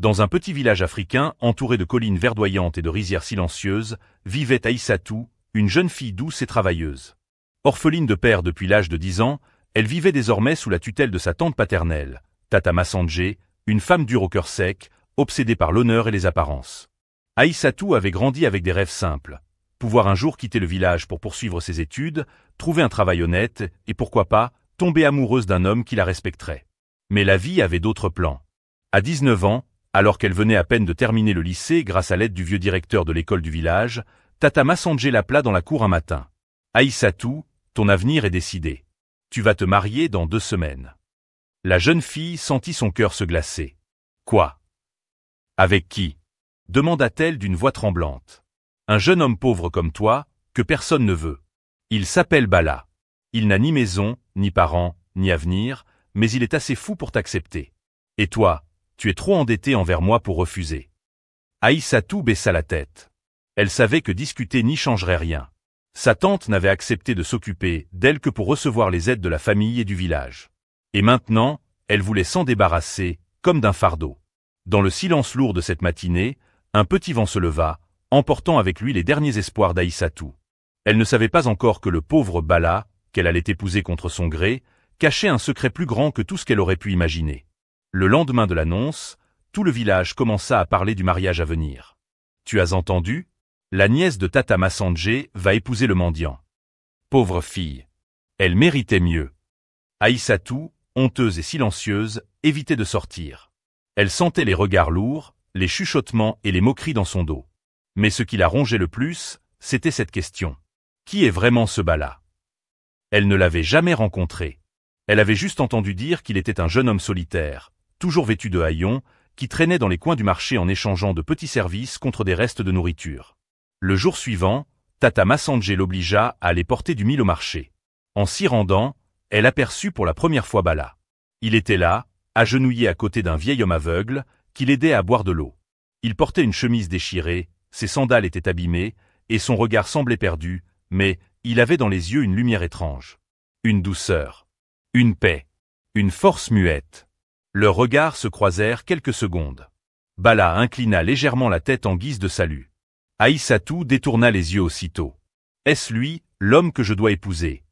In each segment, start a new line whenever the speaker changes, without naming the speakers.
Dans un petit village africain, entouré de collines verdoyantes et de rizières silencieuses, vivait Aïssatou, une jeune fille douce et travailleuse. Orpheline de père depuis l'âge de 10 ans, elle vivait désormais sous la tutelle de sa tante paternelle, Tata Massandjé, une femme dure au cœur sec, obsédée par l'honneur et les apparences. Aïssatou avait grandi avec des rêves simples. Pouvoir un jour quitter le village pour poursuivre ses études, trouver un travail honnête et pourquoi pas, tomber amoureuse d'un homme qui la respecterait. Mais la vie avait d'autres plans. À 19 ans, alors qu'elle venait à peine de terminer le lycée grâce à l'aide du vieux directeur de l'école du village, Tata Massandjé l'appela dans la cour un matin. « Aïssatou, ton avenir est décidé. Tu vas te marier dans 2 semaines. » La jeune fille sentit son cœur se glacer. « Quoi? Avec qui ?» demanda-t-elle d'une voix tremblante. « Un jeune homme pauvre comme toi, que personne ne veut. Il s'appelle Bala. Il n'a ni maison, ni parents, ni avenir, mais il est assez fou pour t'accepter. Et toi, tu es trop endetté envers moi pour refuser. » Aïssatou baissa la tête. Elle savait que discuter n'y changerait rien. Sa tante n'avait accepté de s'occuper d'elle que pour recevoir les aides de la famille et du village. Et maintenant, elle voulait s'en débarrasser, comme d'un fardeau. Dans le silence lourd de cette matinée, un petit vent se leva, emportant avec lui les derniers espoirs d'Aïssatou. Elle ne savait pas encore que le pauvre Bala, qu'elle allait épouser contre son gré, cachait un secret plus grand que tout ce qu'elle aurait pu imaginer. Le lendemain de l'annonce, tout le village commença à parler du mariage à venir. « Tu as entendu ? La nièce de Tata Massandjé va épouser le mendiant. » Pauvre fille. Elle méritait mieux. Aïssatou, honteuse et silencieuse, évitait de sortir. Elle sentait les regards lourds, les chuchotements et les moqueries dans son dos. Mais ce qui la rongeait le plus, c'était cette question. Qui est vraiment ce Bala? Elle ne l'avait jamais rencontré. Elle avait juste entendu dire qu'il était un jeune homme solitaire, toujours vêtu de haillons, qui traînait dans les coins du marché en échangeant de petits services contre des restes de nourriture. Le jour suivant, Tata Massandjé l'obligea à aller porter du mil au marché. En s'y rendant, elle aperçut pour la première fois Bala. Il était là, agenouillé à côté d'un vieil homme aveugle, qui l'aidait à boire de l'eau. Il portait une chemise déchirée, ses sandales étaient abîmées, et son regard semblait perdu, mais il avait dans les yeux une lumière étrange. Une douceur. Une paix. Une force muette. Leurs regards se croisèrent quelques secondes. Bala inclina légèrement la tête en guise de salut. Aïssatou détourna les yeux aussitôt. « Est-ce lui, l'homme que je dois épouser ?»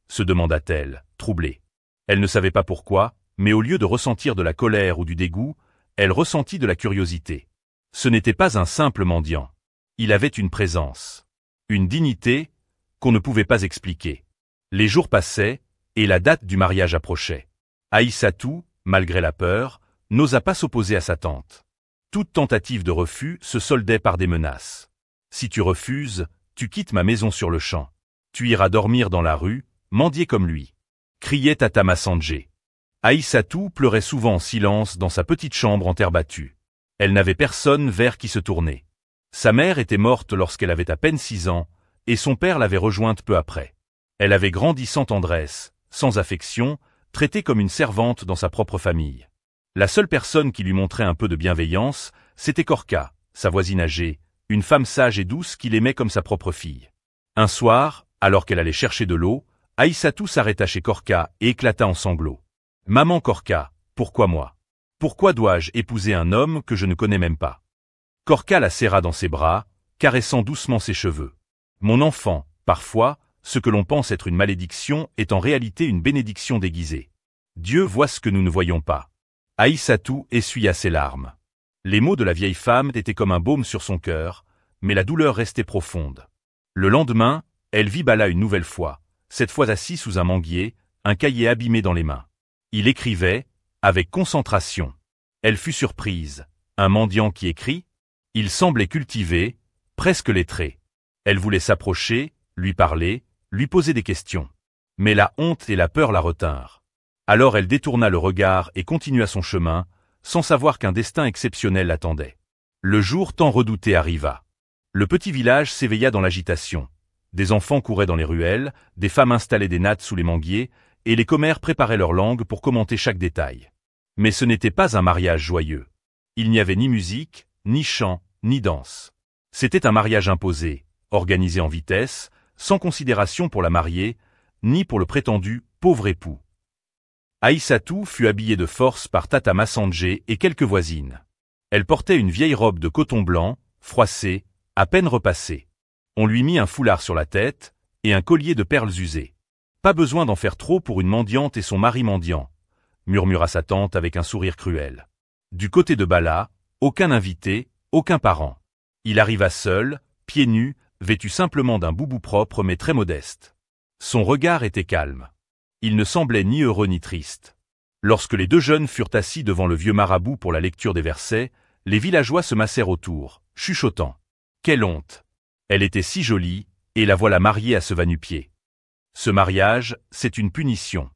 se demanda-t-elle, troublée. Elle ne savait pas pourquoi, mais au lieu de ressentir de la colère ou du dégoût, elle ressentit de la curiosité. Ce n'était pas un simple mendiant. Il avait une présence, une dignité qu'on ne pouvait pas expliquer. Les jours passaient, et la date du mariage approchait. Aïssatou, malgré la peur, n'osa pas s'opposer à sa tante. Toute tentative de refus se soldait par des menaces. « Si tu refuses, tu quittes ma maison sur le champ. Tu iras dormir dans la rue, mendier comme lui. » criait Tata Massandjé. Aïssatou pleurait souvent en silence dans sa petite chambre en terre battue. Elle n'avait personne vers qui se tourner. Sa mère était morte lorsqu'elle avait à peine 6 ans, et son père l'avait rejointe peu après. Elle avait grandi sans tendresse, sans affection, traitée comme une servante dans sa propre famille. La seule personne qui lui montrait un peu de bienveillance, c'était Korka, sa voisine âgée, une femme sage et douce qui l'aimait comme sa propre fille. Un soir, alors qu'elle allait chercher de l'eau, Aïssatou s'arrêta chez Korka et éclata en sanglots. « Maman Korka, pourquoi moi? Pourquoi dois-je épouser un homme que je ne connais même pas ?» Korka la serra dans ses bras, caressant doucement ses cheveux. « Mon enfant, parfois, ce que l'on pense être une malédiction est en réalité une bénédiction déguisée. Dieu voit ce que nous ne voyons pas. » Aïssatou essuya ses larmes. Les mots de la vieille femme étaient comme un baume sur son cœur, mais la douleur restait profonde. Le lendemain, elle vit Bala une nouvelle fois, cette fois assis sous un manguier, un cahier abîmé dans les mains. Il écrivait, avec concentration. Elle fut surprise. Un mendiant qui écrit? Il semblait cultivé, presque lettré. Elle voulait s'approcher, lui parler, lui poser des questions. Mais la honte et la peur la retinrent. Alors elle détourna le regard et continua son chemin, sans savoir qu'un destin exceptionnel l'attendait. Le jour tant redouté arriva. Le petit village s'éveilla dans l'agitation. Des enfants couraient dans les ruelles, des femmes installaient des nattes sous les manguiers, et les commères préparaient leur langue pour commenter chaque détail. Mais ce n'était pas un mariage joyeux. Il n'y avait ni musique, ni chant, ni danse. C'était un mariage imposé, organisé en vitesse, sans considération pour la mariée, ni pour le prétendu pauvre époux. Aïssatou fut habillée de force par Tata Massandjé et quelques voisines. Elle portait une vieille robe de coton blanc, froissée, à peine repassée. On lui mit un foulard sur la tête, et un collier de perles usées. Pas besoin d'en faire trop pour une mendiante et son mari mendiant, murmura sa tante avec un sourire cruel. Du côté de Bala, aucun invité, aucun parent. Il arriva seul, pieds nus, vêtu simplement d'un boubou propre mais très modeste. Son regard était calme. Il ne semblait ni heureux ni triste. Lorsque les deux jeunes furent assis devant le vieux marabout pour la lecture des versets, les villageois se massèrent autour, chuchotant. Quelle honte! Elle était si jolie, et la voilà mariée à ce va-nu-pied. Ce mariage, c'est une punition.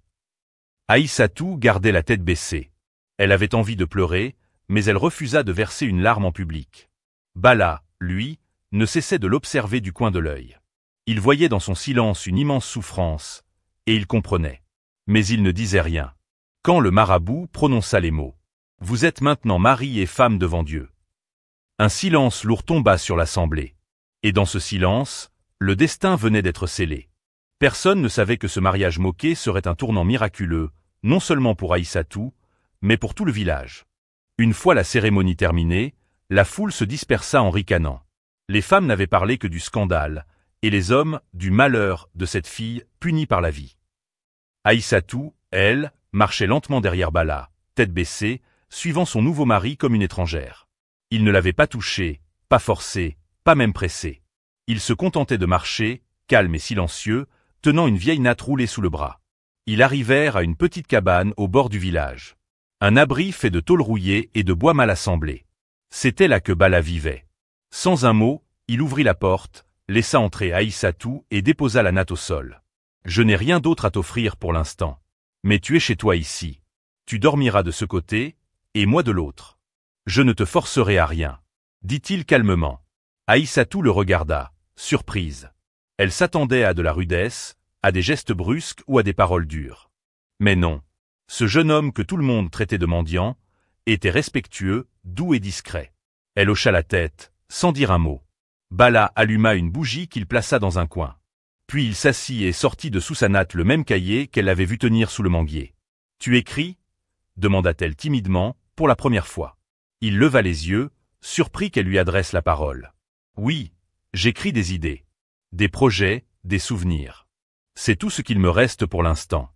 Aïssatou gardait la tête baissée. Elle avait envie de pleurer, mais elle refusa de verser une larme en public. Bala, lui, ne cessait de l'observer du coin de l'œil. Il voyait dans son silence une immense souffrance, et il comprenait. Mais il ne disait rien. Quand le marabout prononça les mots « Vous êtes maintenant mari et femme devant Dieu », un silence lourd tomba sur l'assemblée. Et dans ce silence, le destin venait d'être scellé. Personne ne savait que ce mariage moqué serait un tournant miraculeux, non seulement pour Aïssatou, mais pour tout le village. Une fois la cérémonie terminée, la foule se dispersa en ricanant. Les femmes n'avaient parlé que du scandale, et les hommes, du malheur de cette fille punie par la vie. Aïssatou, elle, marchait lentement derrière Bala, tête baissée, suivant son nouveau mari comme une étrangère. Il ne l'avait pas touchée, pas forcée, pas même pressée. Il se contentait de marcher, calme et silencieux, tenant une vieille natte roulée sous le bras. Ils arrivèrent à une petite cabane au bord du village. Un abri fait de tôle rouillée et de bois mal assemblé. C'était là que Bala vivait. Sans un mot, il ouvrit la porte, laissa entrer Aïssatou et déposa la natte au sol. « Je n'ai rien d'autre à t'offrir pour l'instant. Mais tu es chez toi ici. Tu dormiras de ce côté, et moi de l'autre. Je ne te forcerai à rien, dit-il calmement. Aïssatou le regarda, surprise. Elle s'attendait à de la rudesse, à des gestes brusques ou à des paroles dures. Mais non. Ce jeune homme que tout le monde traitait de mendiant était respectueux, doux et discret. Elle hocha la tête, sans dire un mot. Bala alluma une bougie qu'il plaça dans un coin. Puis il s'assit et sortit de sous sa natte le même cahier qu'elle avait vu tenir sous le manguier. « Tu écris » demanda-t-elle timidement, pour la première fois. Il leva les yeux, surpris qu'elle lui adresse la parole. « Oui, j'écris des idées, des projets, des souvenirs. C'est tout ce qu'il me reste pour l'instant. »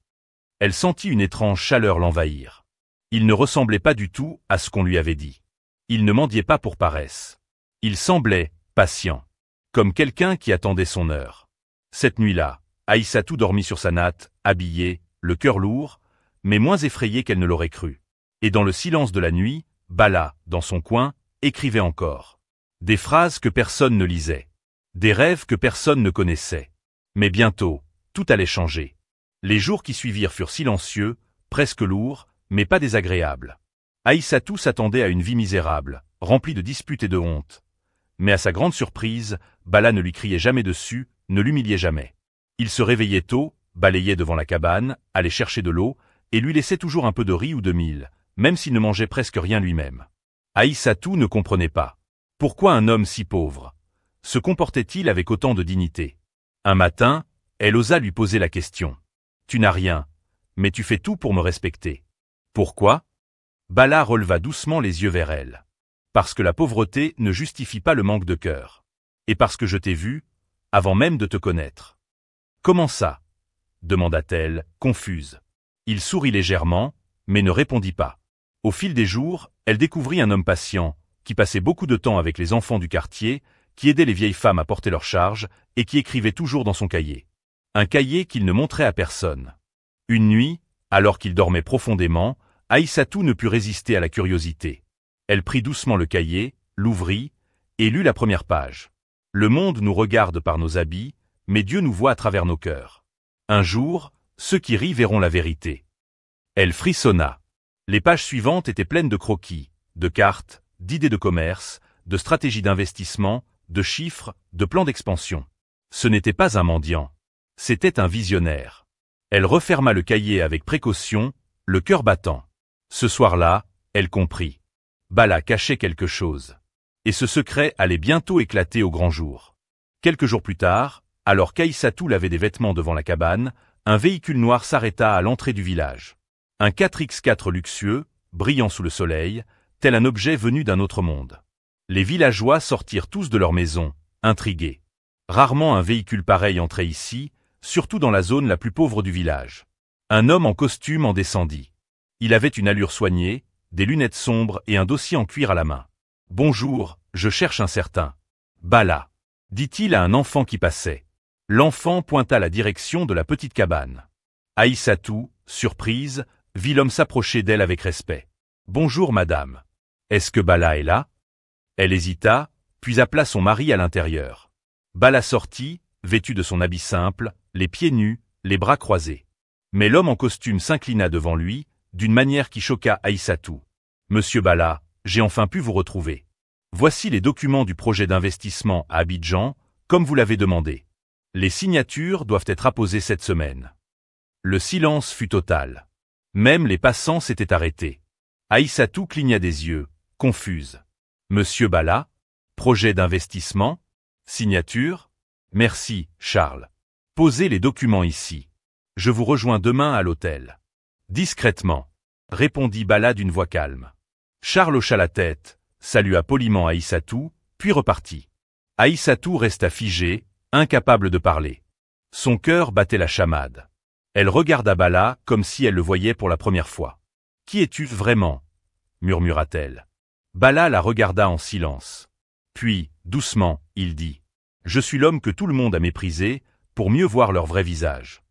Elle sentit une étrange chaleur l'envahir. Il ne ressemblait pas du tout à ce qu'on lui avait dit. Il ne mendiait pas pour paresse. Il semblait patient, comme quelqu'un qui attendait son heure. Cette nuit-là, Aïssatou dormit sur sa natte, habillée, le cœur lourd, mais moins effrayée qu'elle ne l'aurait cru. Et dans le silence de la nuit, Bala, dans son coin, écrivait encore. Des phrases que personne ne lisait. Des rêves que personne ne connaissait. Mais bientôt, tout allait changer. Les jours qui suivirent furent silencieux, presque lourds, mais pas désagréables. Aïssatou s'attendait à une vie misérable, remplie de disputes et de honte. Mais à sa grande surprise, Bala ne lui criait jamais dessus, ne l'humiliait jamais. Il se réveillait tôt, balayait devant la cabane, allait chercher de l'eau, et lui laissait toujours un peu de riz ou de mil, même s'il ne mangeait presque rien lui-même. Aïssatou ne comprenait pas. Pourquoi un homme si pauvre se comportait-il avec autant de dignité? Un matin, elle osa lui poser la question. « Tu n'as rien, mais tu fais tout pour me respecter. » Pourquoi? Bala releva doucement les yeux vers elle. « Parce que la pauvreté ne justifie pas le manque de cœur. Et parce que je t'ai vu, avant même de te connaître. »« Comment ça ?» demanda-t-elle, confuse. Il sourit légèrement, mais ne répondit pas. Au fil des jours, elle découvrit un homme patient, qui passait beaucoup de temps avec les enfants du quartier, qui aidait les vieilles femmes à porter leurs charges, et qui écrivait toujours dans son cahier. Un cahier qu'il ne montrait à personne. Une nuit, alors qu'il dormait profondément, Aïssatou ne put résister à la curiosité. Elle prit doucement le cahier, l'ouvrit, et lut la première page. Le monde nous regarde par nos habits, mais Dieu nous voit à travers nos cœurs. Un jour, ceux qui rient verront la vérité. Elle frissonna. Les pages suivantes étaient pleines de croquis, de cartes, d'idées de commerce, de stratégies d'investissement, de chiffres, de plans d'expansion. Ce n'était pas un mendiant. C'était un visionnaire. Elle referma le cahier avec précaution, le cœur battant. Ce soir-là, elle comprit. Bala cachait quelque chose. Et ce secret allait bientôt éclater au grand jour. Quelques jours plus tard, alors qu'Aïssatou lavait des vêtements devant la cabane, un véhicule noir s'arrêta à l'entrée du village. Un 4x4 luxueux, brillant sous le soleil, tel un objet venu d'un autre monde. Les villageois sortirent tous de leur maison, intrigués. Rarement un véhicule pareil entrait ici, surtout dans la zone la plus pauvre du village. Un homme en costume en descendit. Il avait une allure soignée, des lunettes sombres et un dossier en cuir à la main. « Bonjour, je cherche un certain Bala », dit-il à un enfant qui passait. L'enfant pointa la direction de la petite cabane. Aïssatou, surprise, vit l'homme s'approcher d'elle avec respect. « Bonjour madame. Est-ce que Bala est là ?» Elle hésita, puis appela son mari à l'intérieur. Bala sortit, vêtu de son habit simple, les pieds nus, les bras croisés. Mais l'homme en costume s'inclina devant lui, d'une manière qui choqua Aïssatou. « Monsieur Bala, j'ai enfin pu vous retrouver. Voici les documents du projet d'investissement à Abidjan, comme vous l'avez demandé. Les signatures doivent être apposées cette semaine. » Le silence fut total. Même les passants s'étaient arrêtés. Aïssatou cligna des yeux, confuse. « Monsieur Bala? Projet d'investissement? Signature? Merci, Charles. Posez les documents ici. Je vous rejoins demain à l'hôtel. » Discrètement, répondit Bala d'une voix calme. Charles hocha la tête, salua poliment Aïssatou, puis repartit. Aïssatou resta figée, incapable de parler. Son cœur battait la chamade. Elle regarda Bala comme si elle le voyait pour la première fois. « Qui es-tu vraiment » murmura-t-elle. Bala la regarda en silence. Puis, doucement, il dit « Je suis l'homme que tout le monde a méprisé, pour mieux voir leur vrai visage. »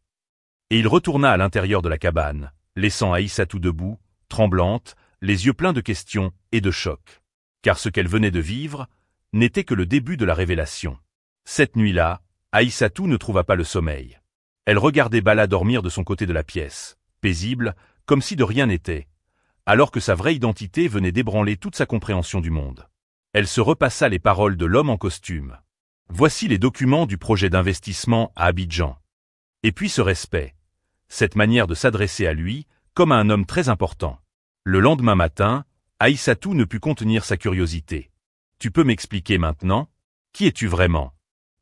Et il retourna à l'intérieur de la cabane, laissant Aïssatou debout, tremblante, les yeux pleins de questions et de choc. Car ce qu'elle venait de vivre n'était que le début de la révélation. Cette nuit-là, Aïssatou ne trouva pas le sommeil. Elle regardait Bala dormir de son côté de la pièce, paisible, comme si de rien n'était, alors que sa vraie identité venait d'ébranler toute sa compréhension du monde. Elle se repassa les paroles de l'homme en costume. Voici les documents du projet d'investissement à Abidjan. Et puis ce respect, cette manière de s'adresser à lui, comme à un homme très important. Le lendemain matin, Aïssatou ne put contenir sa curiosité. « Tu peux m'expliquer maintenant? Qui es-tu vraiment?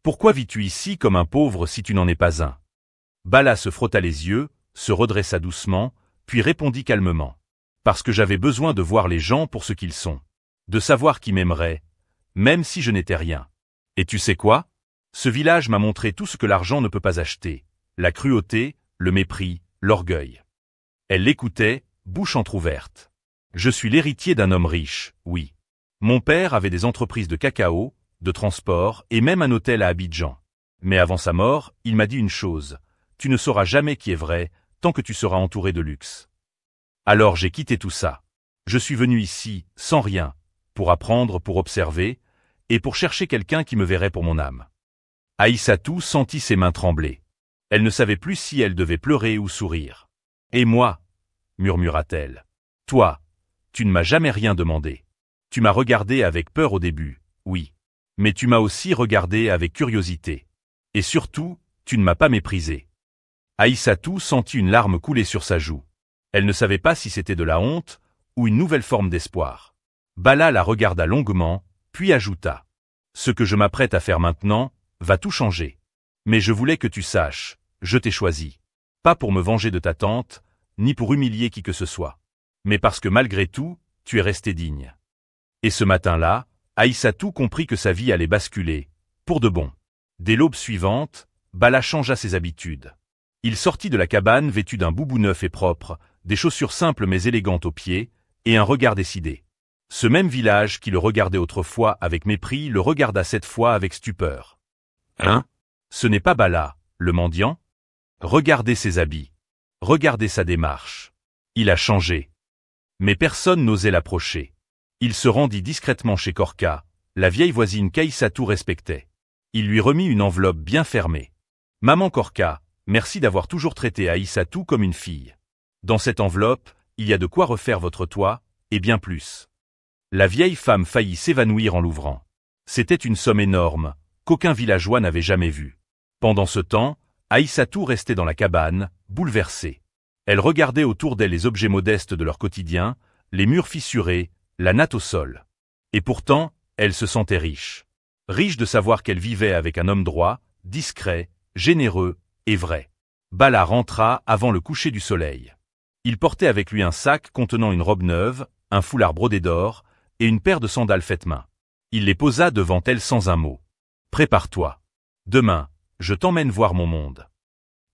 Pourquoi vis-tu ici comme un pauvre si tu n'en es pas un ?» Bala se frotta les yeux, se redressa doucement, puis répondit calmement. « Parce que j'avais besoin de voir les gens pour ce qu'ils sont. De savoir qui m'aimerait, même si je n'étais rien. Et tu sais quoi? Ce village m'a montré tout ce que l'argent ne peut pas acheter. La cruauté, le mépris, l'orgueil. » Elle l'écoutait, bouche entr'ouverte. « Je suis l'héritier d'un homme riche, oui. Mon père avait des entreprises de cacao, de transport et même un hôtel à Abidjan. Mais avant sa mort, il m'a dit une chose. Tu ne sauras jamais qui est vrai, tant que tu seras entouré de luxe. Alors j'ai quitté tout ça. Je suis venu ici, sans rien, pour apprendre, pour observer, et pour chercher quelqu'un qui me verrait pour mon âme. » Aïssatou sentit ses mains trembler. Elle ne savait plus si elle devait pleurer ou sourire. « Et moi » murmura-t-elle. « Toi, tu ne m'as jamais rien demandé. Tu m'as regardé avec peur au début, oui. Mais tu m'as aussi regardé avec curiosité. Et surtout, tu ne m'as pas méprisé. » Aïssatou sentit une larme couler sur sa joue. Elle ne savait pas si c'était de la honte ou une nouvelle forme d'espoir. Bala la regarda longuement, puis ajouta. « Ce que je m'apprête à faire maintenant va tout changer. Mais je voulais que tu saches, je t'ai choisi. Pas pour me venger de ta tante, ni pour humilier qui que ce soit. Mais parce que malgré tout, tu es resté digne. » Et ce matin-là, Aïssatou comprit que sa vie allait basculer, pour de bon. Dès l'aube suivante, Bala changea ses habitudes. Il sortit de la cabane vêtu d'un boubou neuf et propre, des chaussures simples mais élégantes aux pieds, et un regard décidé. Ce même village qui le regardait autrefois avec mépris le regarda cette fois avec stupeur. « Hein? Ce n'est pas Bala, le mendiant? Regardez ses habits. Regardez sa démarche. Il a changé. » Mais personne n'osait l'approcher. Il se rendit discrètement chez Korka, la vieille voisine qu'Aïssatou respectait. Il lui remit une enveloppe bien fermée. « Maman Korka, merci d'avoir toujours traité Aïssatou comme une fille. Dans cette enveloppe, il y a de quoi refaire votre toit, et bien plus. » La vieille femme faillit s'évanouir en l'ouvrant. C'était une somme énorme, qu'aucun villageois n'avait jamais vue. Pendant ce temps, Aïssatou restait dans la cabane, bouleversée. Elle regardait autour d'elle les objets modestes de leur quotidien, les murs fissurés, la natte au sol. Et pourtant, elle se sentait riche. Riche de savoir qu'elle vivait avec un homme droit, discret, généreux et vrai. Bala rentra avant le coucher du soleil. Il portait avec lui un sac contenant une robe neuve, un foulard brodé d'or, et une paire de sandales faites main. Il les posa devant elle sans un mot. « Prépare-toi. Demain, je t'emmène voir mon monde. »«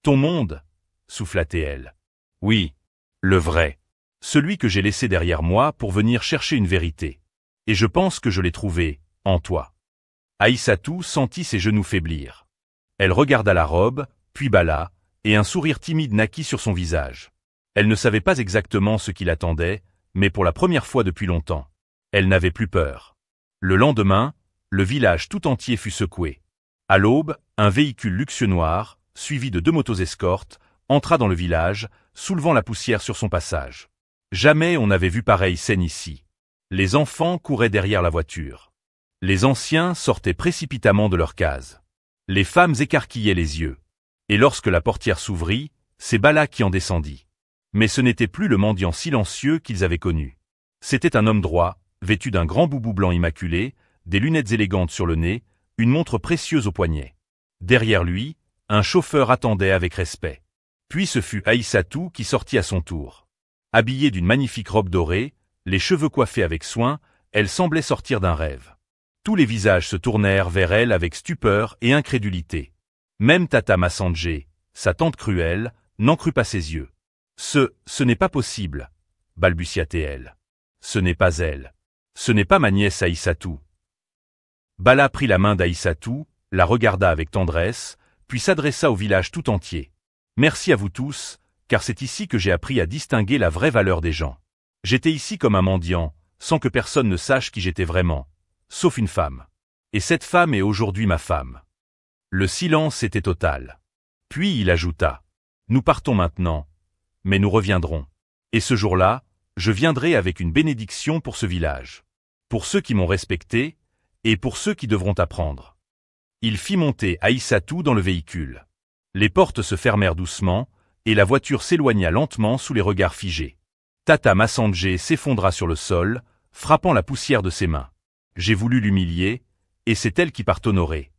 Ton monde » souffla-t-elle. « Oui, le vrai. Celui que j'ai laissé derrière moi pour venir chercher une vérité. Et je pense que je l'ai trouvé, en toi. » Aïssatou sentit ses genoux faiblir. Elle regarda la robe, puis Bala, et un sourire timide naquit sur son visage. Elle ne savait pas exactement ce qui l'attendait, mais pour la première fois depuis longtemps, elle n'avait plus peur. Le lendemain, le village tout entier fut secoué. À l'aube, un véhicule luxueux noir, suivi de 2 motos escortes, entra dans le village, soulevant la poussière sur son passage. Jamais on n'avait vu pareille scène ici. Les enfants couraient derrière la voiture. Les anciens sortaient précipitamment de leurs cases. Les femmes écarquillaient les yeux. Et lorsque la portière s'ouvrit, c'est Bala qui en descendit. Mais ce n'était plus le mendiant silencieux qu'ils avaient connu. C'était un homme droit, vêtu d'un grand boubou blanc immaculé, des lunettes élégantes sur le nez, une montre précieuse au poignet. Derrière lui, un chauffeur attendait avec respect. Puis ce fut Aïssatou qui sortit à son tour. Habillée d'une magnifique robe dorée, les cheveux coiffés avec soin, elle semblait sortir d'un rêve. Tous les visages se tournèrent vers elle avec stupeur et incrédulité. Même Tata Massanjé, sa tante cruelle, n'en crut pas ses yeux. « Ce n'est pas possible, » balbutia-t-elle. « Ce n'est pas elle. Ce n'est pas ma nièce Aïssatou. » Bala prit la main d'Aïssatou, la regarda avec tendresse, puis s'adressa au village tout entier. « Merci à vous tous, car c'est ici que j'ai appris à distinguer la vraie valeur des gens. J'étais ici comme un mendiant, sans que personne ne sache qui j'étais vraiment, sauf une femme. Et cette femme est aujourd'hui ma femme. » Le silence était total. Puis il ajouta, « Nous partons maintenant, mais nous reviendrons. Et ce jour-là, je viendrai avec une bénédiction pour ce village. Pour ceux qui m'ont respecté, et pour ceux qui devront apprendre. » Il fit monter Aïssatou dans le véhicule. Les portes se fermèrent doucement, et la voiture s'éloigna lentement sous les regards figés. Tata Massanjé s'effondra sur le sol, frappant la poussière de ses mains. J'ai voulu l'humilier, et c'est elle qui part honorée.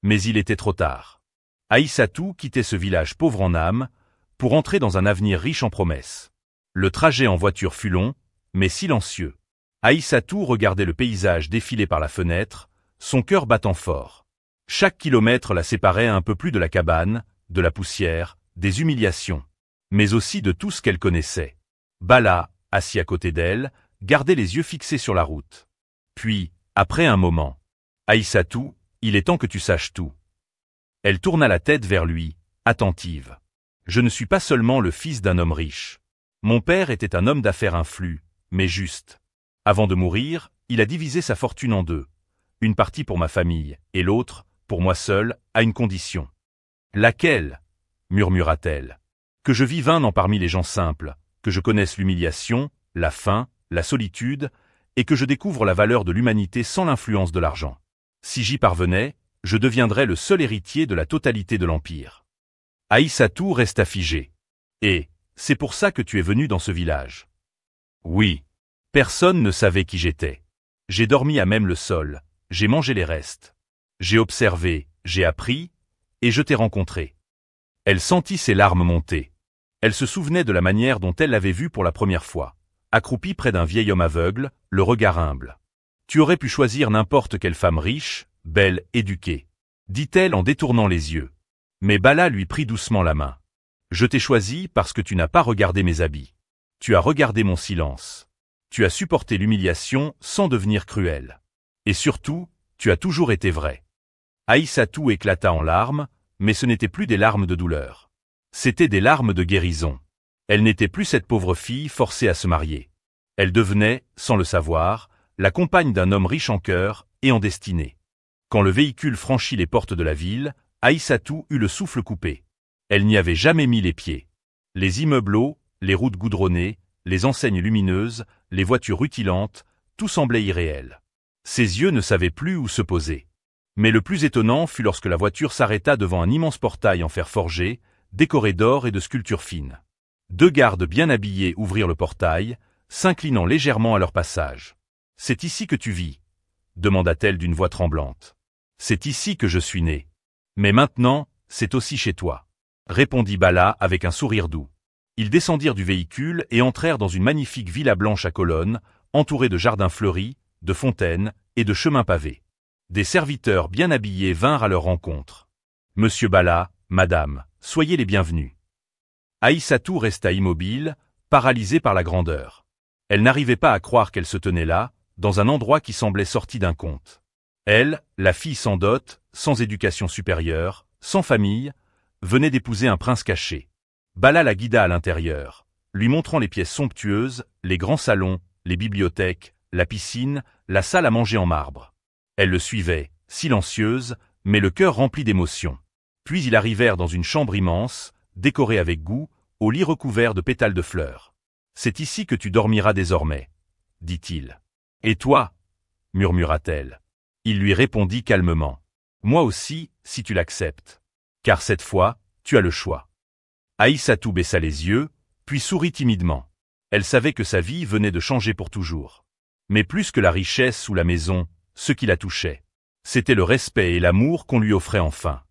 Mais il était trop tard. Aïssatou quittait ce village pauvre en âme, pour entrer dans un avenir riche en promesses. Le trajet en voiture fut long, mais silencieux. Aïssatou regardait le paysage défiler par la fenêtre, son cœur battant fort. Chaque kilomètre la séparait un peu plus de la cabane, de la poussière, des humiliations, mais aussi de tout ce qu'elle connaissait. Bala, assis à côté d'elle, gardait les yeux fixés sur la route. Puis, après un moment, « Aïssatou, il est temps que tu saches tout. » Elle tourna la tête vers lui, attentive. « Je ne suis pas seulement le fils d'un homme riche. Mon père était un homme d'affaires influent, mais juste. Avant de mourir, il a divisé sa fortune en 2. Une partie pour ma famille, et l'autre, pour moi seule, à une condition. »« Laquelle ?» murmura-t-elle. »« Que je vive un an parmi les gens simples, que je connaisse l'humiliation, la faim, la solitude, et que je découvre la valeur de l'humanité sans l'influence de l'argent. Si j'y parvenais, je deviendrais le seul héritier de la totalité de l'Empire. » Aïssatou resta figée. « Et, c'est pour ça que tu es venu dans ce village. »« Oui. Personne ne savait qui j'étais. J'ai dormi à même le sol, j'ai mangé les restes. J'ai observé, j'ai appris, et je t'ai rencontré. » Elle sentit ses larmes monter. Elle se souvenait de la manière dont elle l'avait vu pour la première fois, accroupie près d'un vieil homme aveugle, le regard humble. « Tu aurais pu choisir n'importe quelle femme riche, belle, éduquée, » dit-elle en détournant les yeux. Mais Bala lui prit doucement la main. « Je t'ai choisi parce que tu n'as pas regardé mes habits. Tu as regardé mon silence. Tu as supporté l'humiliation sans devenir cruel. Et surtout, tu as toujours été vrai. » Aïssatou éclata en larmes, mais ce n'étaient plus des larmes de douleur. C'étaient des larmes de guérison. Elle n'était plus cette pauvre fille forcée à se marier. Elle devenait, sans le savoir, la compagne d'un homme riche en cœur et en destinée. Quand le véhicule franchit les portes de la ville, Aïssatou eut le souffle coupé. Elle n'y avait jamais mis les pieds. Les immeubles hauts, les routes goudronnées, les enseignes lumineuses, les voitures rutilantes, tout semblait irréel. Ses yeux ne savaient plus où se poser. Mais le plus étonnant fut lorsque la voiture s'arrêta devant un immense portail en fer forgé, décoré d'or et de sculptures fines. 2 gardes bien habillés ouvrirent le portail, s'inclinant légèrement à leur passage. « C'est ici que tu vis ?» demanda-t-elle d'une voix tremblante. « C'est ici que je suis né. Mais maintenant, c'est aussi chez toi. » répondit Bala avec un sourire doux. Ils descendirent du véhicule et entrèrent dans une magnifique villa blanche à colonnes, entourée de jardins fleuris, de fontaines et de chemins pavés. Des serviteurs bien habillés vinrent à leur rencontre. « Monsieur Bala, madame, soyez les bienvenus. » Aïssatou resta immobile, paralysée par la grandeur. Elle n'arrivait pas à croire qu'elle se tenait là, dans un endroit qui semblait sorti d'un conte. Elle, la fille sans dot, sans éducation supérieure, sans famille, venait d'épouser un prince caché. Bala la guida à l'intérieur, lui montrant les pièces somptueuses, les grands salons, les bibliothèques, la piscine, la salle à manger en marbre. Elle le suivait, silencieuse, mais le cœur rempli d'émotion. Puis ils arrivèrent dans une chambre immense, décorée avec goût, au lit recouvert de pétales de fleurs. « C'est ici que tu dormiras désormais, » dit-il. « Et toi » murmura-t-elle. Il lui répondit calmement. « Moi aussi, si tu l'acceptes. Car cette fois, tu as le choix. » Aïssatou baissa les yeux, puis sourit timidement. Elle savait que sa vie venait de changer pour toujours. Mais plus que la richesse ou la maison, ce qui la touchait, c'était le respect et l'amour qu'on lui offrait enfin.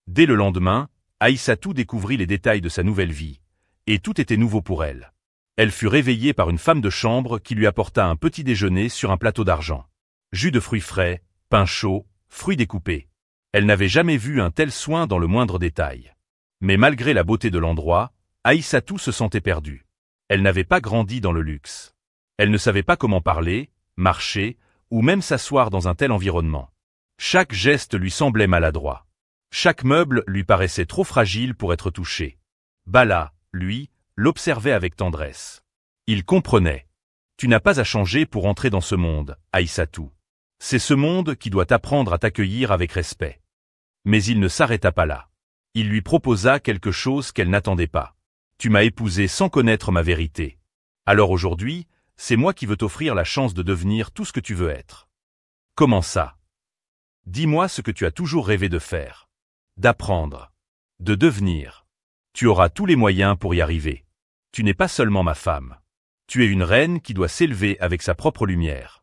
Dès le lendemain, Aïssatou découvrit les détails de sa nouvelle vie, et tout était nouveau pour elle. Elle fut réveillée par une femme de chambre qui lui apporta un petit déjeuner sur un plateau d'argent. Jus de fruits frais, pain chaud, fruits découpés. Elle n'avait jamais vu un tel soin dans le moindre détail. Mais malgré la beauté de l'endroit, Aïssatou se sentait perdue. Elle n'avait pas grandi dans le luxe. Elle ne savait pas comment parler, marcher, ou même s'asseoir dans un tel environnement. Chaque geste lui semblait maladroit. Chaque meuble lui paraissait trop fragile pour être touché. Bala, lui, l'observait avec tendresse. Il comprenait. Tu n'as pas à changer pour entrer dans ce monde, Aïssatou. C'est ce monde qui doit apprendre à t'accueillir avec respect. Mais il ne s'arrêta pas là. Il lui proposa quelque chose qu'elle n'attendait pas. Tu m'as épousé sans connaître ma vérité. Alors aujourd'hui, c'est moi qui veux t'offrir la chance de devenir tout ce que tu veux être. Comment ça? Dis-moi ce que tu as toujours rêvé de faire. D'apprendre. De devenir. Tu auras tous les moyens pour y arriver. Tu n'es pas seulement ma femme. Tu es une reine qui doit s'élever avec sa propre lumière.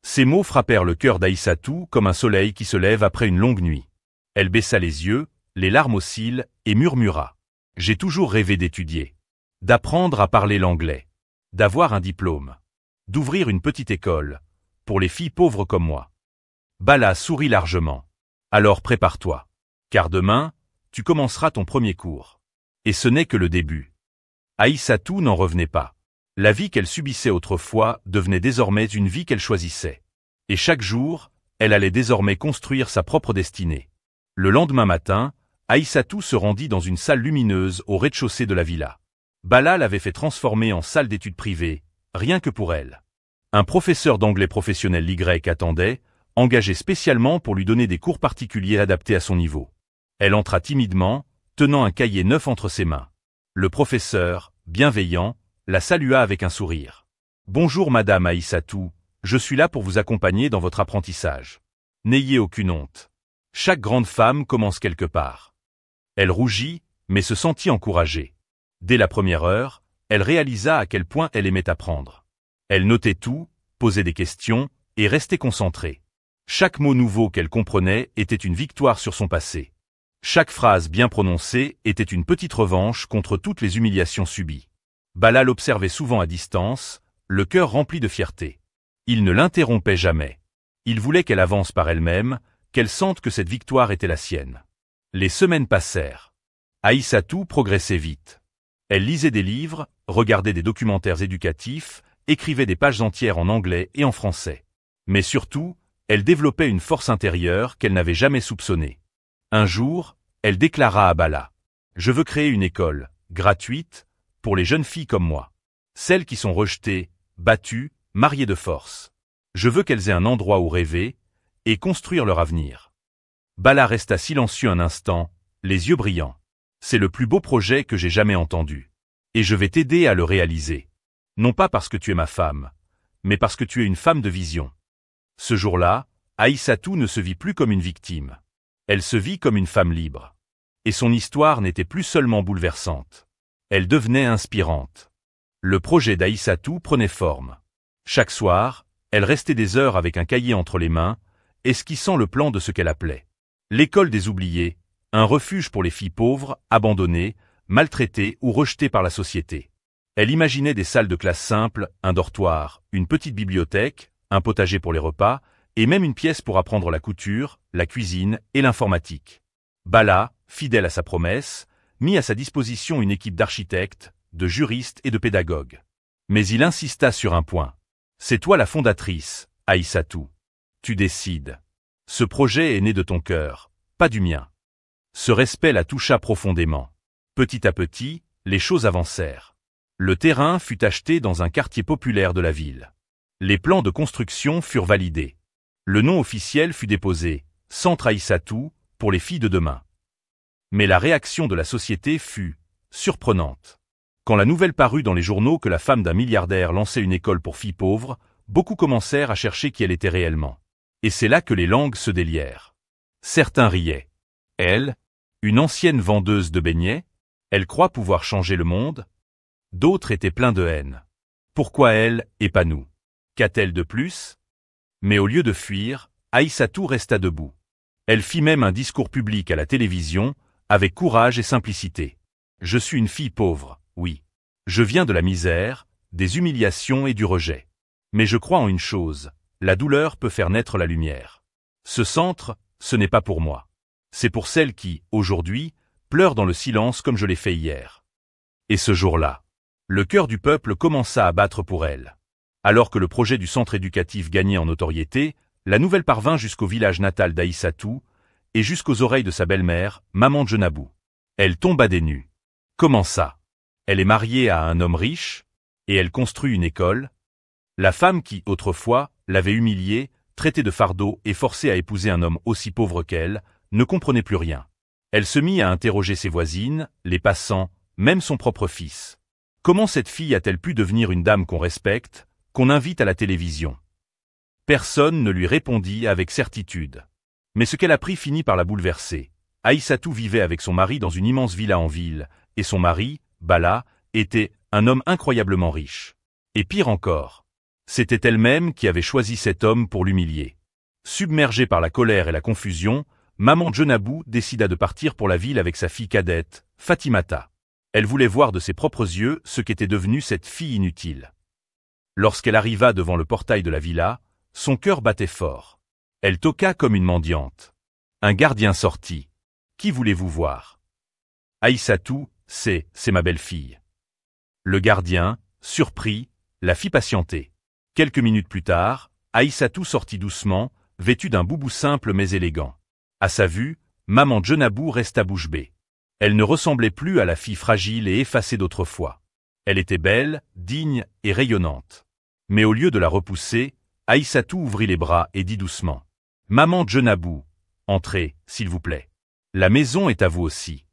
Ces mots frappèrent le cœur d'Aïssatou comme un soleil qui se lève après une longue nuit. Elle baissa les yeux, les larmes aux cils, et murmura. J'ai toujours rêvé d'étudier. D'apprendre à parler l'anglais. D'avoir un diplôme. D'ouvrir une petite école. Pour les filles pauvres comme moi. Bala sourit largement. Alors prépare-toi. Car demain, tu commenceras ton premier cours. Et ce n'est que le début. Aïssatou n'en revenait pas. La vie qu'elle subissait autrefois devenait désormais une vie qu'elle choisissait. Et chaque jour, elle allait désormais construire sa propre destinée. Le lendemain matin, Aïssatou se rendit dans une salle lumineuse au rez-de-chaussée de la villa. Bala l'avait fait transformer en salle d'études privée, rien que pour elle. Un professeur d'anglais professionnel Y attendait, engagé spécialement pour lui donner des cours particuliers adaptés à son niveau. Elle entra timidement, tenant un cahier neuf entre ses mains. Le professeur, bienveillant, la salua avec un sourire. « Bonjour madame Aïssatou, je suis là pour vous accompagner dans votre apprentissage. N'ayez aucune honte. Chaque grande femme commence quelque part. » Elle rougit, mais se sentit encouragée. Dès la première heure, elle réalisa à quel point elle aimait apprendre. Elle notait tout, posait des questions, et restait concentrée. Chaque mot nouveau qu'elle comprenait était une victoire sur son passé. Chaque phrase bien prononcée était une petite revanche contre toutes les humiliations subies. Bala l'observait souvent à distance, le cœur rempli de fierté. Il ne l'interrompait jamais. Il voulait qu'elle avance par elle-même, qu'elle sente que cette victoire était la sienne. Les semaines passèrent. Aïssatou progressait vite. Elle lisait des livres, regardait des documentaires éducatifs, écrivait des pages entières en anglais et en français. Mais surtout, elle développait une force intérieure qu'elle n'avait jamais soupçonnée. Un jour, elle déclara à Bala. « Je veux créer une école, gratuite, pour les jeunes filles comme moi. Celles qui sont rejetées, battues, mariées de force. Je veux qu'elles aient un endroit où rêver et construire leur avenir. » Bala resta silencieux un instant, les yeux brillants. « C'est le plus beau projet que j'ai jamais entendu. Et je vais t'aider à le réaliser. Non pas parce que tu es ma femme, mais parce que tu es une femme de vision. » Ce jour-là, Aïssatou ne se vit plus comme une victime. Elle se vit comme une femme libre. Et son histoire n'était plus seulement bouleversante. Elle devenait inspirante. Le projet d'Aïssatou prenait forme. Chaque soir, elle restait des heures avec un cahier entre les mains, esquissant le plan de ce qu'elle appelait l'école des oubliés, un refuge pour les filles pauvres, abandonnées, maltraitée ou rejetée par la société. Elle imaginait des salles de classe simples, un dortoir, une petite bibliothèque, un potager pour les repas, et même une pièce pour apprendre la couture, la cuisine et l'informatique. Bala, fidèle à sa promesse, mit à sa disposition une équipe d'architectes, de juristes et de pédagogues. Mais il insista sur un point. C'est toi la fondatrice, Aïssatou. Tu décides. Ce projet est né de ton cœur, pas du mien. Ce respect la toucha profondément. Petit à petit, les choses avancèrent. Le terrain fut acheté dans un quartier populaire de la ville. Les plans de construction furent validés. Le nom officiel fut déposé, Centre Aïssatou, pour les filles de demain. Mais la réaction de la société fut surprenante. Quand la nouvelle parut dans les journaux que la femme d'un milliardaire lançait une école pour filles pauvres, beaucoup commencèrent à chercher qui elle était réellement. Et c'est là que les langues se délièrent. Certains riaient. Elle, une ancienne vendeuse de beignets, elle croit pouvoir changer le monde? D'autres étaient pleins de haine. Pourquoi elle et pas nous? Qu'a-t-elle de plus? Mais au lieu de fuir, Aïssatou resta debout. Elle fit même un discours public à la télévision, avec courage et simplicité. Je suis une fille pauvre, oui. Je viens de la misère, des humiliations et du rejet. Mais je crois en une chose, la douleur peut faire naître la lumière. Ce centre, ce n'est pas pour moi. C'est pour celles qui, aujourd'hui, pleurent dans le silence comme je l'ai fait hier. Et ce jour-là, le cœur du peuple commença à battre pour elle. Alors que le projet du centre éducatif gagnait en notoriété, la nouvelle parvint jusqu'au village natal d'Aïssatou et jusqu'aux oreilles de sa belle-mère, Maman Djenabou. Elle tomba des nues. Comment ça? Elle est mariée à un homme riche, et elle construit une école? La femme qui, autrefois, l'avait humiliée, traitée de fardeau et forcée à épouser un homme aussi pauvre qu'elle, ne comprenait plus rien. Elle se mit à interroger ses voisines, les passants, même son propre fils. Comment cette fille a-t-elle pu devenir une dame qu'on respecte, qu'on invite à la télévision? Personne ne lui répondit avec certitude. Mais ce qu'elle apprit finit par la bouleverser. Aïssatou vivait avec son mari dans une immense villa en ville, et son mari, Bala, était un homme incroyablement riche. Et pire encore, c'était elle-même qui avait choisi cet homme pour l'humilier. Submergée par la colère et la confusion, Maman Djenabou décida de partir pour la ville avec sa fille cadette, Fatimata. Elle voulait voir de ses propres yeux ce qu'était devenue cette fille inutile. Lorsqu'elle arriva devant le portail de la villa, son cœur battait fort. Elle toqua comme une mendiante. Un gardien sortit. « Qui voulez-vous voir ?»« Aïssatou, c'est ma belle-fille. » Le gardien, surpris, la fit patienter. Quelques minutes plus tard, Aïssatou sortit doucement, vêtue d'un boubou simple mais élégant. À sa vue, Maman Djenabou resta bouche bée. Elle ne ressemblait plus à la fille fragile et effacée d'autrefois. Elle était belle, digne et rayonnante. Mais au lieu de la repousser, Aïssatou ouvrit les bras et dit doucement. « Maman Djenabou, entrez, s'il vous plaît. La maison est à vous aussi. »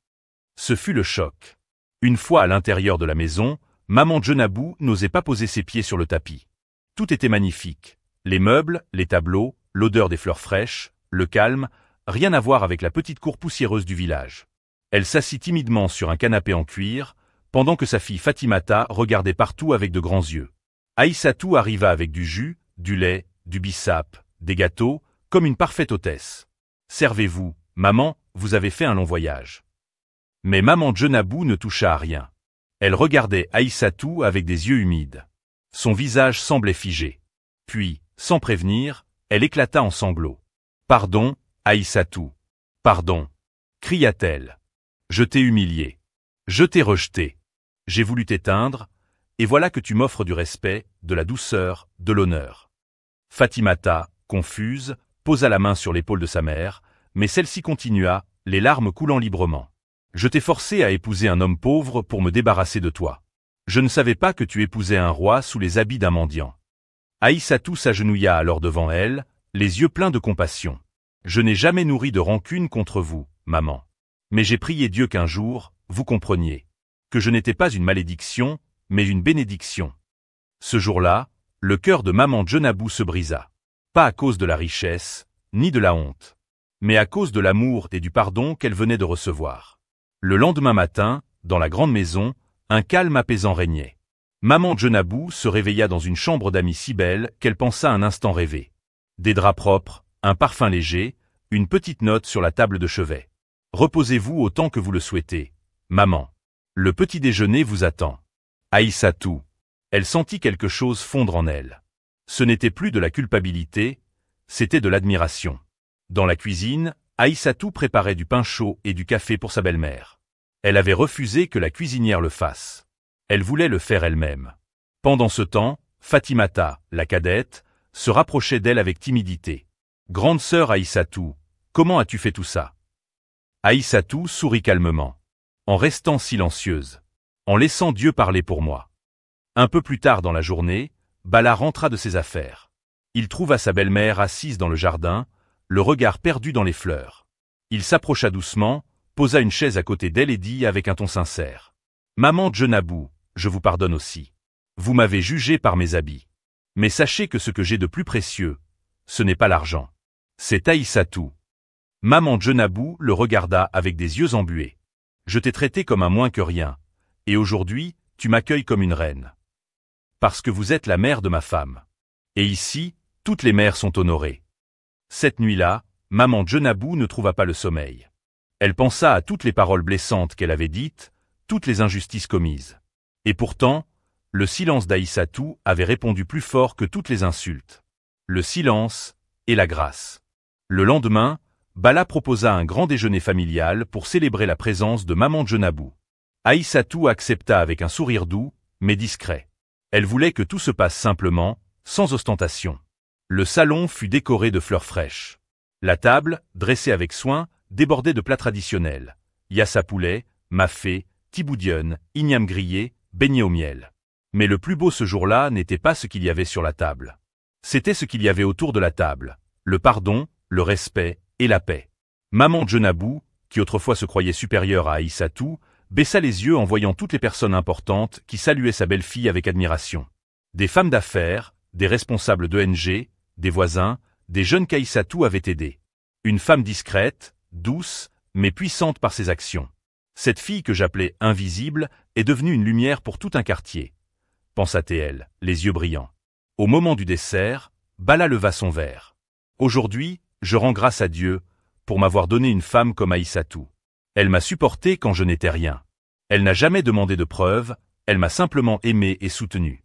Ce fut le choc. Une fois à l'intérieur de la maison, Maman Djenabou n'osait pas poser ses pieds sur le tapis. Tout était magnifique. Les meubles, les tableaux, l'odeur des fleurs fraîches, le calme, rien à voir avec la petite cour poussiéreuse du village. Elle s'assit timidement sur un canapé en cuir, pendant que sa fille Fatimata regardait partout avec de grands yeux. Aïssatou arriva avec du jus, du lait, du bissap, des gâteaux, comme une parfaite hôtesse. « Servez-vous, maman, vous avez fait un long voyage. » Mais Maman Djenabou ne toucha à rien. Elle regardait Aïssatou avec des yeux humides. Son visage semblait figé. Puis, sans prévenir, elle éclata en sanglots. « Pardon, Aïssatou. Pardon. » cria-t-elle. « Je t'ai humilié. Je t'ai rejeté. J'ai voulu t'éteindre, et voilà que tu m'offres du respect, de la douceur, de l'honneur. » Fatimata, confuse, posa la main sur l'épaule de sa mère, mais celle-ci continua, les larmes coulant librement. « Je t'ai forcé à épouser un homme pauvre pour me débarrasser de toi. Je ne savais pas que tu épousais un roi sous les habits d'un mendiant. » Aïssatou s'agenouilla alors devant elle, les yeux pleins de compassion. « Je n'ai jamais nourri de rancune contre vous, maman. Mais j'ai prié Dieu qu'un jour, vous compreniez. Que je n'étais pas une malédiction, mais une bénédiction. » Ce jour-là, le cœur de Maman Djenabou se brisa. Pas à cause de la richesse, ni de la honte, mais à cause de l'amour et du pardon qu'elle venait de recevoir. Le lendemain matin, dans la grande maison, un calme apaisant régnait. Maman Djenabou se réveilla dans une chambre d'amis si belle qu'elle pensa un instant rêver. Des draps propres, un parfum léger, une petite note sur la table de chevet. « Reposez-vous autant que vous le souhaitez, maman. » Le petit déjeuner vous attend. Aïssatou. Elle sentit quelque chose fondre en elle. Ce n'était plus de la culpabilité, c'était de l'admiration. Dans la cuisine, Aïssatou préparait du pain chaud et du café pour sa belle-mère. Elle avait refusé que la cuisinière le fasse. Elle voulait le faire elle-même. Pendant ce temps, Fatimata, la cadette, se rapprochait d'elle avec timidité. « Grande sœur Aïssatou, comment as-tu fait tout ça ?» Aïssatou sourit calmement. En restant silencieuse. En laissant Dieu parler pour moi. Un peu plus tard dans la journée, Bala rentra de ses affaires. Il trouva sa belle-mère assise dans le jardin, le regard perdu dans les fleurs. Il s'approcha doucement, posa une chaise à côté d'elle et dit avec un ton sincère. « Maman Djenabou, je vous pardonne aussi. Vous m'avez jugé par mes habits. Mais sachez que ce que j'ai de plus précieux, ce n'est pas l'argent. C'est Aïssatou. » Maman Djenabou le regarda avec des yeux embués. « Je t'ai traité comme un moins que rien, et aujourd'hui, tu m'accueilles comme une reine. Parce que vous êtes la mère de ma femme. Et ici, toutes les mères sont honorées. » Cette nuit-là, maman Djenabou ne trouva pas le sommeil. Elle pensa à toutes les paroles blessantes qu'elle avait dites, toutes les injustices commises. Et pourtant, le silence d'Aïssatou avait répondu plus fort que toutes les insultes. Le silence et la grâce. Le lendemain, Bala proposa un grand déjeuner familial pour célébrer la présence de maman Djenabou. Aïssatou accepta avec un sourire doux, mais discret. Elle voulait que tout se passe simplement, sans ostentation. Le salon fut décoré de fleurs fraîches. La table, dressée avec soin, débordait de plats traditionnels. Yassa poulet, mafé, tiboudienne, igname grillé, beignets au miel. Mais le plus beau ce jour-là n'était pas ce qu'il y avait sur la table. C'était ce qu'il y avait autour de la table. Le pardon, le respect et la paix. Maman Djenabou, qui autrefois se croyait supérieure à Aïssatou, baissa les yeux en voyant toutes les personnes importantes qui saluaient sa belle-fille avec admiration. Des femmes d'affaires, des responsables d'ONG, des voisins, des jeunes qu'Aïssatou avait aidés. Une femme discrète, douce, mais puissante par ses actions. Cette fille que j'appelais invisible est devenue une lumière pour tout un quartier. Pensa-t-elle, les yeux brillants. Au moment du dessert, Bala leva son verre. Aujourd'hui, je rends grâce à Dieu pour m'avoir donné une femme comme Aïssatou. Elle m'a supporté quand je n'étais rien. Elle n'a jamais demandé de preuves, elle m'a simplement aimé et soutenu.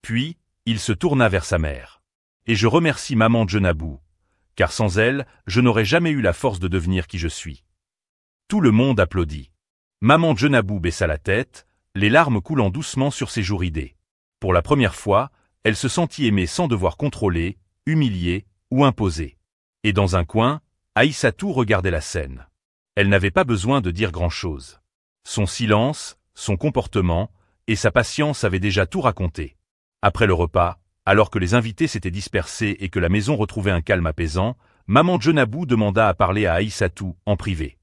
Puis, il se tourna vers sa mère. Et je remercie maman Djenabou, car sans elle, je n'aurais jamais eu la force de devenir qui je suis. Tout le monde applaudit. Maman Djenabou baissa la tête, les larmes coulant doucement sur ses joues ridées. Pour la première fois, elle se sentit aimée sans devoir contrôler, humilier ou imposer. Et dans un coin, Aïssatou regardait la scène. Elle n'avait pas besoin de dire grand-chose. Son silence, son comportement et sa patience avaient déjà tout raconté. Après le repas, alors que les invités s'étaient dispersés et que la maison retrouvait un calme apaisant, maman Djenabou demanda à parler à Aïssatou en privé.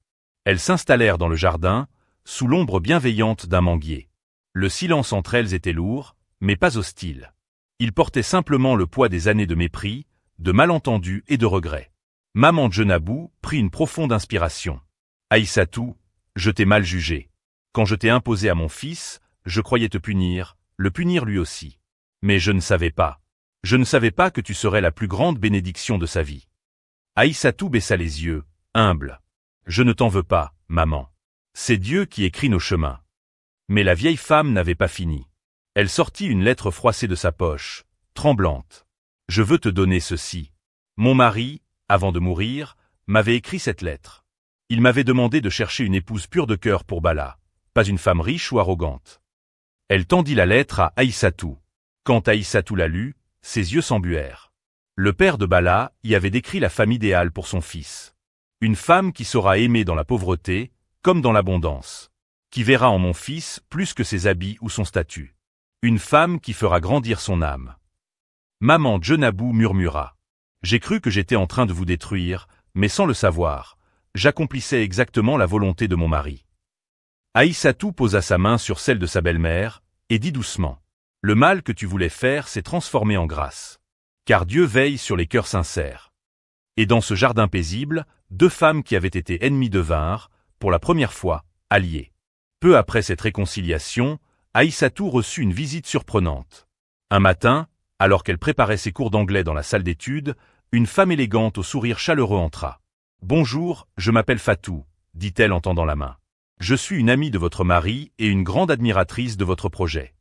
Elles s'installèrent dans le jardin, sous l'ombre bienveillante d'un manguier. Le silence entre elles était lourd, mais pas hostile. Il portait simplement le poids des années de mépris, de malentendus et de regrets. Maman Djenabou prit une profonde inspiration. « Aïssatou, je t'ai mal jugé. Quand je t'ai imposé à mon fils, je croyais te punir, le punir lui aussi. Mais je ne savais pas. Je ne savais pas que tu serais la plus grande bénédiction de sa vie. » Aïssatou baissa les yeux, humble. « Je ne t'en veux pas, maman. C'est Dieu qui écrit nos chemins. » Mais la vieille femme n'avait pas fini. Elle sortit une lettre froissée de sa poche, tremblante. « Je veux te donner ceci. Mon mari, avant de mourir, m'avait écrit cette lettre. Il m'avait demandé de chercher une épouse pure de cœur pour Bala, pas une femme riche ou arrogante. » Elle tendit la lettre à Aïssatou. Quand Aïssatou la lut, ses yeux s'embuèrent. Le père de Bala y avait décrit la femme idéale pour son fils. Une femme qui saura aimer dans la pauvreté, comme dans l'abondance. Qui verra en mon fils plus que ses habits ou son statut. Une femme qui fera grandir son âme. Maman Djenabou murmura. J'ai cru que j'étais en train de vous détruire, mais sans le savoir, j'accomplissais exactement la volonté de mon mari. Aïssatou posa sa main sur celle de sa belle-mère, et dit doucement. Le mal que tu voulais faire s'est transformé en grâce. Car Dieu veille sur les cœurs sincères. Et dans ce jardin paisible, deux femmes qui avaient été ennemies devinrent, pour la première fois, alliées. Peu après cette réconciliation, Aïssatou reçut une visite surprenante. Un matin, alors qu'elle préparait ses cours d'anglais dans la salle d'études, une femme élégante au sourire chaleureux entra. « Bonjour, je m'appelle Fatou, dit-elle en tendant la main. Je suis une amie de votre mari et une grande admiratrice de votre projet.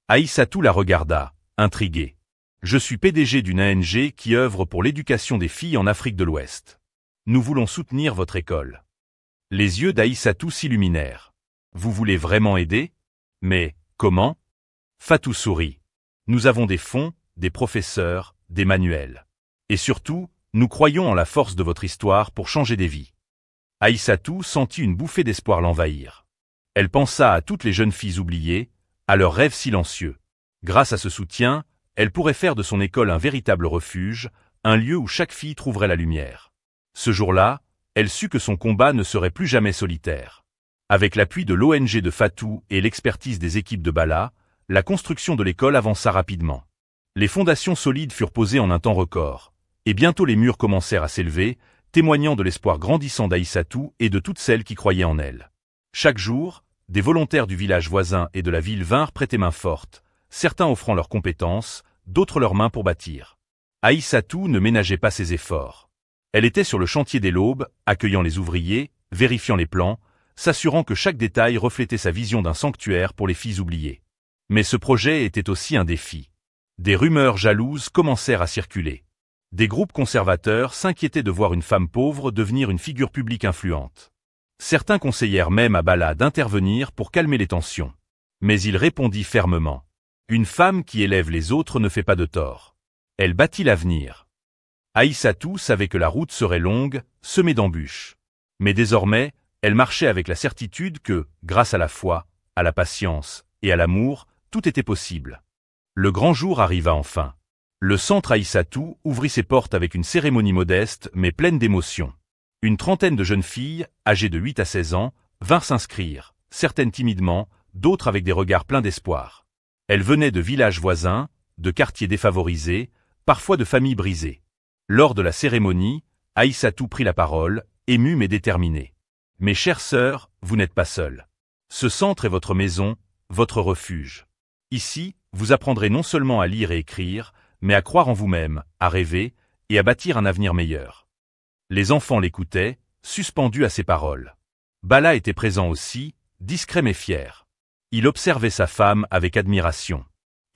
Aïssatou la regarda, intriguée. Je suis PDG d'une ONG qui œuvre pour l'éducation des filles en Afrique de l'Ouest. Nous voulons soutenir votre école. Les yeux d'Aïssatou s'illuminèrent. Vous voulez vraiment aider? Mais, comment? Fatou sourit. Nous avons des fonds, des professeurs, des manuels. Et surtout, nous croyons en la force de votre histoire pour changer des vies. Aïssatou sentit une bouffée d'espoir l'envahir. Elle pensa à toutes les jeunes filles oubliées, à leurs rêves silencieux. Grâce à ce soutien, elle pourrait faire de son école un véritable refuge, un lieu où chaque fille trouverait la lumière. Ce jour-là, elle sut que son combat ne serait plus jamais solitaire. Avec l'appui de l'ONG de Fatou et l'expertise des équipes de Bala, la construction de l'école avança rapidement. Les fondations solides furent posées en un temps record, et bientôt les murs commencèrent à s'élever, témoignant de l'espoir grandissant d'Aïssatou et de toutes celles qui croyaient en elle. Chaque jour, des volontaires du village voisin et de la ville vinrent prêter main forte, certains offrant leurs compétences, d'autres leurs mains pour bâtir. Aïssatou ne ménageait pas ses efforts. Elle était sur le chantier dès l'aube, accueillant les ouvriers, vérifiant les plans, s'assurant que chaque détail reflétait sa vision d'un sanctuaire pour les filles oubliées. Mais ce projet était aussi un défi. Des rumeurs jalouses commencèrent à circuler. Des groupes conservateurs s'inquiétaient de voir une femme pauvre devenir une figure publique influente. Certains conseillèrent même à Bala d'intervenir pour calmer les tensions. Mais il répondit fermement. Une femme qui élève les autres ne fait pas de tort. Elle bâtit l'avenir. Aïssatou savait que la route serait longue, semée d'embûches. Mais désormais, elle marchait avec la certitude que, grâce à la foi, à la patience et à l'amour, tout était possible. Le grand jour arriva enfin. Le centre Aïssatou ouvrit ses portes avec une cérémonie modeste mais pleine d'émotion. Une trentaine de jeunes filles, âgées de 8 à 16 ans, vinrent s'inscrire, certaines timidement, d'autres avec des regards pleins d'espoir. Elles venaient de villages voisins, de quartiers défavorisés, parfois de familles brisées. Lors de la cérémonie, Aïssatou prit la parole, émue mais déterminée. « Mes chères sœurs, vous n'êtes pas seules. Ce centre est votre maison, votre refuge. Ici, vous apprendrez non seulement à lire et écrire, mais à croire en vous-même, à rêver, et à bâtir un avenir meilleur. » Les enfants l'écoutaient, suspendus à ses paroles. Bala était présent aussi, discret mais fier. Il observait sa femme avec admiration.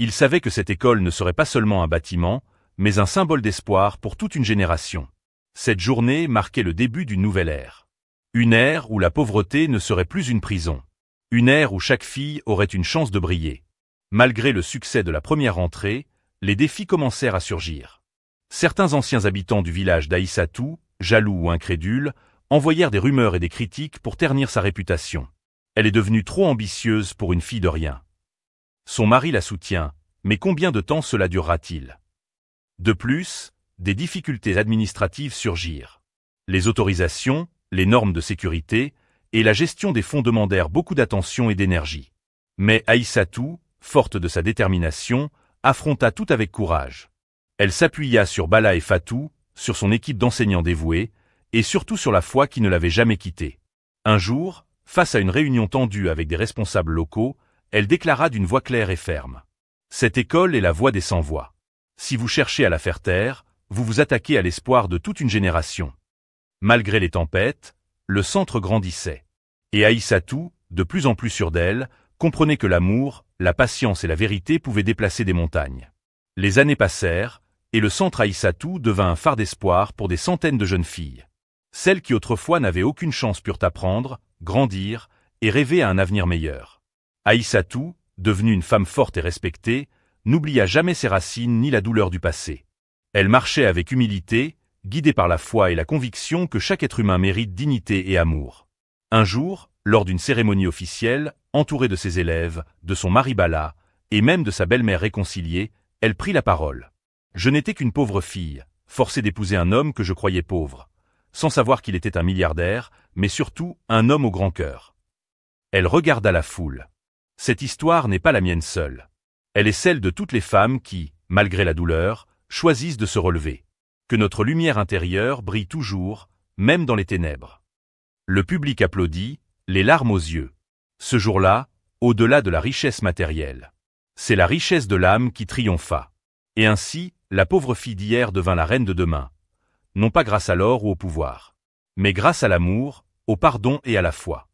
Il savait que cette école ne serait pas seulement un bâtiment, mais un symbole d'espoir pour toute une génération. Cette journée marquait le début d'une nouvelle ère. Une ère où la pauvreté ne serait plus une prison. Une ère où chaque fille aurait une chance de briller. Malgré le succès de la première rentrée, les défis commencèrent à surgir. Certains anciens habitants du village d'Aïssatou, jaloux ou incrédules, envoyèrent des rumeurs et des critiques pour ternir sa réputation. Elle est devenue trop ambitieuse pour une fille de rien. Son mari la soutient, mais combien de temps cela durera-t-il? De plus, des difficultés administratives surgirent. Les autorisations, les normes de sécurité et la gestion des fonds demandèrent beaucoup d'attention et d'énergie. Mais Aïssatou, forte de sa détermination, affronta tout avec courage. Elle s'appuya sur Bala et Fatou, sur son équipe d'enseignants dévoués, et surtout sur la foi qui ne l'avait jamais quittée. Un jour, face à une réunion tendue avec des responsables locaux, elle déclara d'une voix claire et ferme. « Cette école est la voix des sans-voix. Si vous cherchez à la faire taire, vous vous attaquez à l'espoir de toute une génération. » Malgré les tempêtes, le centre grandissait. Et Aïssatou, de plus en plus sûre d'elle, comprenait que l'amour, la patience et la vérité pouvaient déplacer des montagnes. Les années passèrent, et le centre Aïssatou devint un phare d'espoir pour des centaines de jeunes filles. Celles qui autrefois n'avaient aucune chance purent apprendre, grandir et rêver à un avenir meilleur. Aïssatou, devenue une femme forte et respectée, n'oublia jamais ses racines ni la douleur du passé. Elle marchait avec humilité, guidée par la foi et la conviction que chaque être humain mérite dignité et amour. Un jour, lors d'une cérémonie officielle, entourée de ses élèves, de son mari Bala, et même de sa belle-mère réconciliée, elle prit la parole. « Je n'étais qu'une pauvre fille, forcée d'épouser un homme que je croyais pauvre, sans savoir qu'il était un milliardaire, mais surtout un homme au grand cœur. » Elle regarda la foule. « Cette histoire n'est pas la mienne seule. Elle est celle de toutes les femmes qui, malgré la douleur, choisissent de se relever. Que notre lumière intérieure brille toujours, même dans les ténèbres. » Le public applaudit, les larmes aux yeux. Ce jour-là, au-delà de la richesse matérielle, c'est la richesse de l'âme qui triompha. Et ainsi, la pauvre fille d'hier devint la reine de demain, non pas grâce à l'or ou au pouvoir, mais grâce à l'amour, au pardon et à la foi.